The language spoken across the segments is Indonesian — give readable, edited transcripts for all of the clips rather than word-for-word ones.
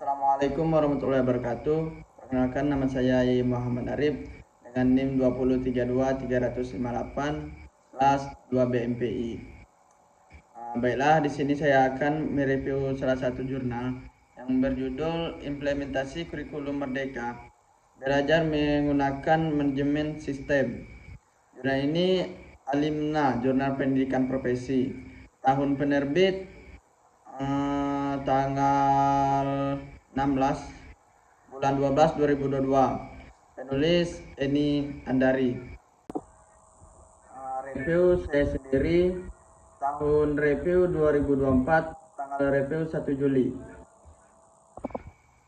Assalamualaikum warahmatullahi wabarakatuh. Perkenalkan, nama saya Yai Muhammad Arif dengan NIM 2032358 kelas 2 BMPI. Baiklah, di sini saya akan mereview salah satu jurnal yang berjudul Implementasi Kurikulum Merdeka, Belajar Menggunakan Manajemen Sistem. Jurnal ini Alimna, Jurnal Pendidikan Profesi. Tahun penerbit tanggal 16 bulan 12 2022. Penulis Eni Andari. Review saya sendiri, tahun review 2024, tanggal review 1 Juli.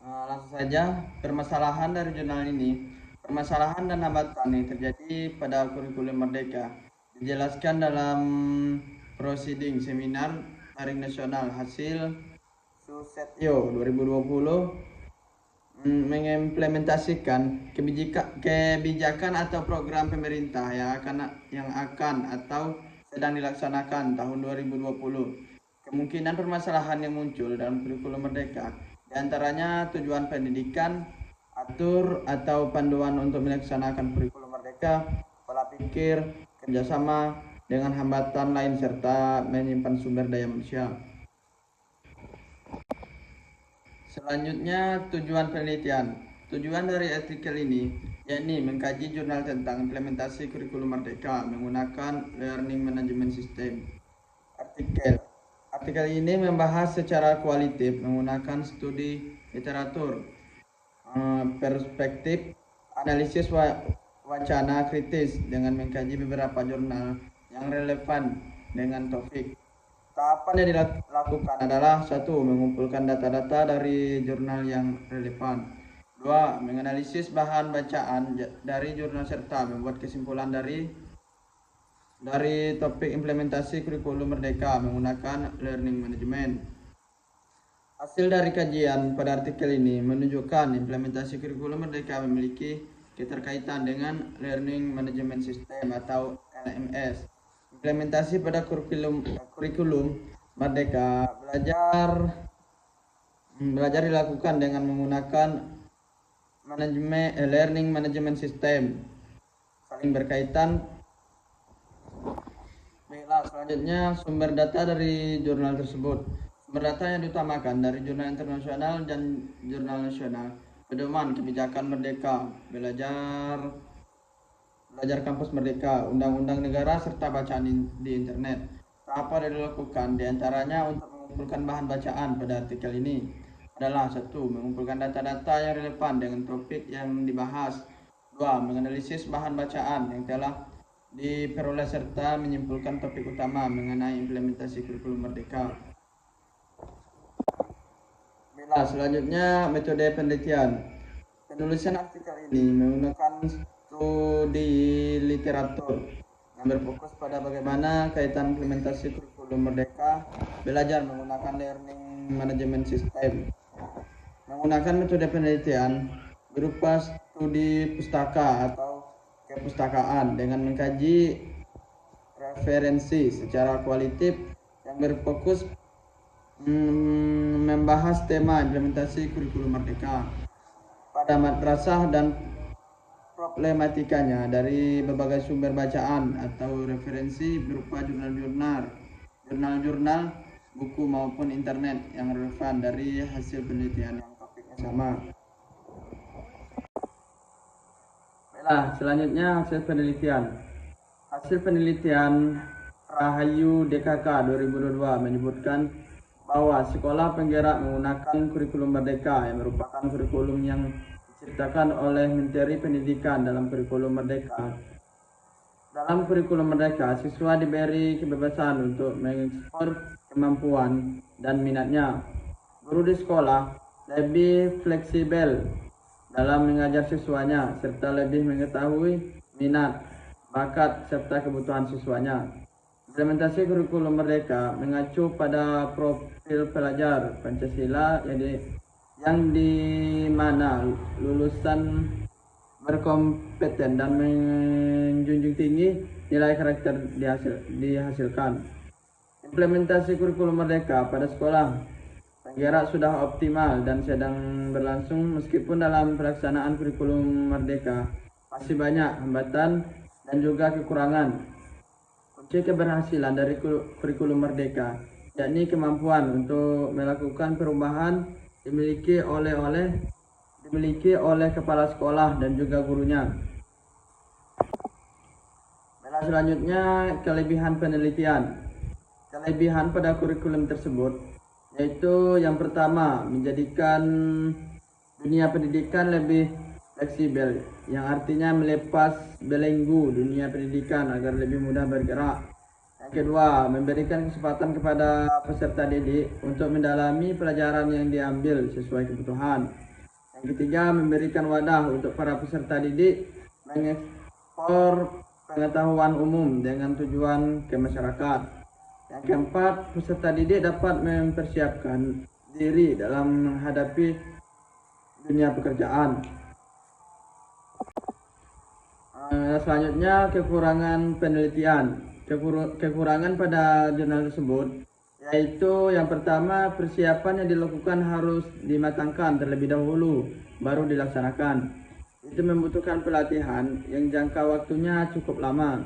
Langsung saja, permasalahan dari jurnal ini. Permasalahan dan hambatan yang terjadi pada kurikulum Merdeka dijelaskan dalam proceeding seminar daring nasional hasil Susetyo 2020 mengimplementasikan kebijakan atau program pemerintah yang akan atau sedang dilaksanakan tahun 2020. Kemungkinan permasalahan yang muncul dalam kurikulum Merdeka diantaranya tujuan pendidikan, atur atau panduan untuk melaksanakan kurikulum Merdeka, pola pikir, kerjasama dengan hambatan lain serta menyimpan sumber daya manusia. Selanjutnya, tujuan penelitian. Tujuan dari artikel ini yakni mengkaji jurnal tentang implementasi kurikulum Merdeka menggunakan Learning Management System. Artikel ini membahas secara kualitatif menggunakan studi literatur, perspektif, analisis wacana kritis dengan mengkaji beberapa jurnal yang relevan dengan topik. Tahapan yang dilakukan adalah: 1. Mengumpulkan data-data dari jurnal yang relevan. 2. Menganalisis bahan bacaan dari jurnal serta membuat kesimpulan dari topik implementasi kurikulum Merdeka menggunakan learning management. Hasil dari kajian pada artikel ini menunjukkan implementasi kurikulum Merdeka memiliki keterkaitan dengan learning management system atau LMS. Implementasi pada kurikulum Merdeka belajar dilakukan dengan menggunakan learning management system, saling berkaitan. Baiklah, selanjutnya sumber data dari jurnal tersebut. Sumber data yang diutamakan dari jurnal internasional dan jurnal nasional. Pedoman kebijakan Merdeka, belajar kampus Merdeka, undang-undang negara serta bacaan di internet. Apa yang dilakukan diantaranya untuk mengumpulkan bahan bacaan pada artikel ini adalah: 1. Mengumpulkan data-data yang relevan dengan topik yang dibahas. 2. Menganalisis bahan bacaan yang telah diperoleh serta menyimpulkan topik utama mengenai implementasi kurikulum Merdeka. Selanjutnya, metode penelitian. Penulisan artikel ini menggunakan studi literatur yang berfokus pada bagaimana kaitan implementasi kurikulum Merdeka belajar menggunakan learning management system. Menggunakan metode penelitian berupa studi pustaka atau kepustakaan dengan mengkaji referensi secara kualitatif yang berfokus membahas tema implementasi kurikulum Merdeka pada madrasah dan problematikanya dari berbagai sumber bacaan atau referensi berupa jurnal-jurnal, buku maupun internet yang relevan dari hasil penelitian yang topiknya sama. Baiklah, selanjutnya hasil penelitian. Hasil penelitian Rahayu DKK 2022 menyebutkan bahwa sekolah penggerak menggunakan kurikulum Merdeka yang merupakan kurikulum yang diciptakan oleh Menteri Pendidikan dalam kurikulum Merdeka. Dalam kurikulum Merdeka, siswa diberi kebebasan untuk mengeksplor kemampuan dan minatnya. Guru di sekolah lebih fleksibel dalam mengajar siswanya serta lebih mengetahui minat, bakat, serta kebutuhan siswanya. Implementasi kurikulum Merdeka mengacu pada profil pelajar Pancasila yang di mana lulusan berkompeten dan menjunjung tinggi nilai karakter dihasilkan. Implementasi kurikulum Merdeka pada sekolah kira sudah optimal dan sedang berlangsung meskipun dalam pelaksanaan kurikulum Merdeka masih banyak hambatan dan juga kekurangan. Kunci keberhasilan dari kurikulum Merdeka yakni kemampuan untuk melakukan perubahan dimiliki oleh kepala sekolah dan juga gurunya. Selanjutnya, kelebihan penelitian. Kelebihan pada kurikulum tersebut yaitu yang pertama, menjadikan dunia pendidikan lebih fleksibel, yang artinya melepas belenggu dunia pendidikan agar lebih mudah bergerak. Yang kedua, memberikan kesempatan kepada peserta didik untuk mendalami pelajaran yang diambil sesuai kebutuhan. Yang ketiga, memberikan wadah untuk para peserta didik mengekspor pengetahuan umum dengan tujuan ke masyarakat. Yang keempat, peserta didik dapat mempersiapkan diri dalam menghadapi dunia pekerjaan. Selanjutnya, kekurangan penelitian. Kekurangan pada jurnal tersebut yaitu yang pertama, persiapan yang dilakukan harus dimatangkan terlebih dahulu baru dilaksanakan. Itu membutuhkan pelatihan yang jangka waktunya cukup lama.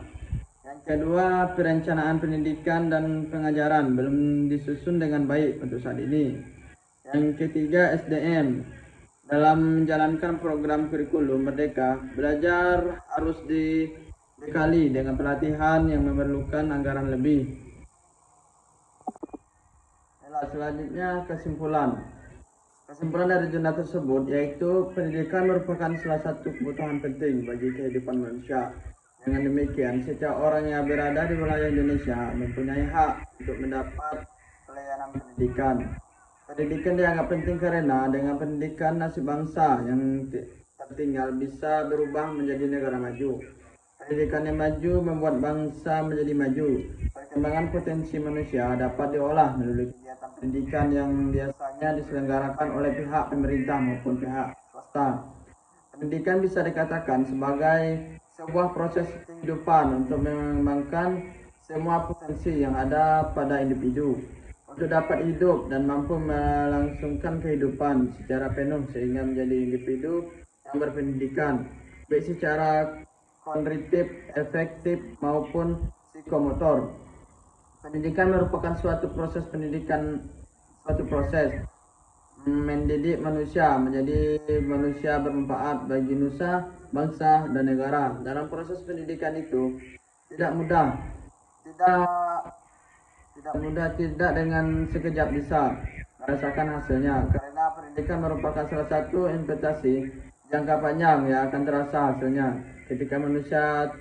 Yang kedua, perencanaan pendidikan dan pengajaran belum disusun dengan baik untuk saat ini. Yang ketiga, SDM. Dalam menjalankan program kurikulum Merdeka, belajar harus dibekali dengan pelatihan yang memerlukan anggaran lebih. Selanjutnya, kesimpulan. Kesimpulan dari jurnal tersebut yaitu pendidikan merupakan salah satu kebutuhan penting bagi kehidupan manusia. Dengan demikian, setiap orang yang berada di wilayah Indonesia mempunyai hak untuk mendapat pelayanan pendidikan. Pendidikan dianggap penting karena dengan pendidikan nasib bangsa yang tertinggal bisa berubah menjadi negara maju. Pendidikan yang maju membuat bangsa menjadi maju. Perkembangan potensi manusia dapat diolah melalui kegiatan pendidikan yang biasanya diselenggarakan oleh pihak pemerintah maupun pihak swasta. Pendidikan bisa dikatakan sebagai sebuah proses kehidupan untuk mengembangkan semua potensi yang ada pada individu untuk dapat hidup dan mampu melangsungkan kehidupan secara penuh sehingga menjadi individu yang berpendidikan baik secara kognitif, efektif maupun psikomotor. Pendidikan merupakan suatu proses mendidik manusia menjadi manusia bermanfaat bagi nusa, bangsa, dan negara. Dalam proses pendidikan itu tidak mudah dengan sekejap bisa merasakan hasilnya, karena pendidikan merupakan salah satu investasi jangka panjang yang akan terasa hasilnya ketika manusia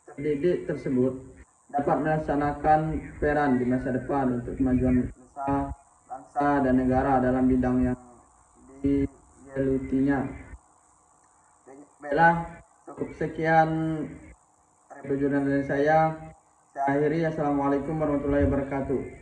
terdidik tersebut dapat melaksanakan peran di masa depan untuk kemajuan nusa, bangsa, dan negara dalam bidang yang digelutinya. Baiklah, cukup sekian review jurnal dari saya. Saya akhiri. Assalamualaikum warahmatullahi wabarakatuh.